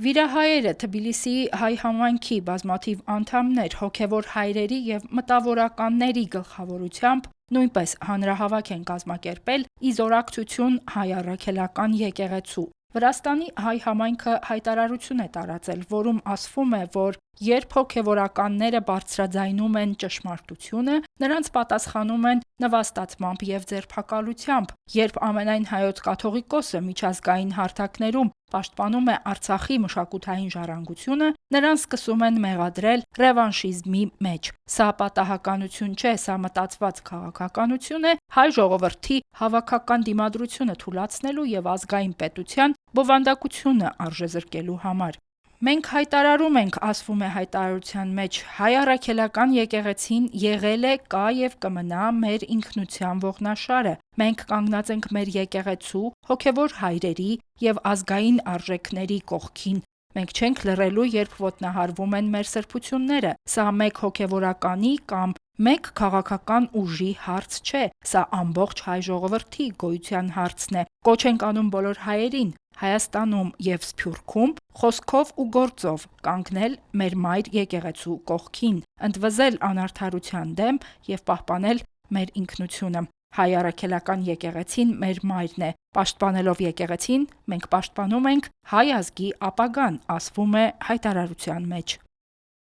Վիրահայերը, Թբիլիսիի հայ համայնքի բազմաթիվ անդամներ, հոգևոր հայրերի եւ մտավորականների գլխավորությամբ նույնպես հանրահավաք են կազմակերպել ի զորակցություն հայ առաքելական եկեղեցու։ Վրաստանի հայ համայնքը հայտարարություն է տարածել, որում ասվում է, որ երբ հոգևորականները բարձրաձայնում են ճշմարտությունը, նրանց պատասխանում են նվաստացմամբ եւ ձերբակալությամբ, երբ ամենայն հայոց կաթողիկոսը միջազգային հարթակներում պաշտպանում է Արցախի մշակութային ժառանգությունը, նրան սկսում են մեղադրել ռևանշիզմի մեջ։ Սա պատահականություն չէ, սա մտածված քաղաքականություն է հայ ժողովրդի հավաքական դիմադրությունը թուլացնելու եւ ազգային պետության բովանդակությունը արժեզրկելու համար։ Մենք հայտարարում ենք, ասվում է հայտարարության մեջ, հայ առաքելական եկեղեցին եղել է, կա եւ կմնա մեր ինքնության ողնաշարը։ Մենք կանգնած ենք մեր եկեղեցու, հոգևոր հայրերի եւ ազգային արժեքների կողքին։ Մենք չենք լռելու, երբ ոտնահարվում են մեր սրբությունները։ Սա մեկ հոգևորականի կամ մեկ քաղաքական ուժի հարց չէ, սա ամբողջ հայ ժողովրդի գոյության հարցն է։ Կոչ ենք անում բոլոր հայերին Հայաստանում եւ Սփյուռքում խոսքով ու գործով կանգնել մեր մայր եկեղեցու կողքին, ընդվզել անարդարության դեմ եւ պահպանել մեր ինքնությունը։ Հայ առաքելական եկեղեցին մեր մայրն է։ Պաշտպանելով եկեղեցին, մենք պաշտպանում ենք հայ ազգի ապագան, ասվում է հայտարարության մեջ։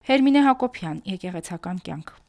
Հերմինե Հակոբյան, Եկեղեցական կյանք։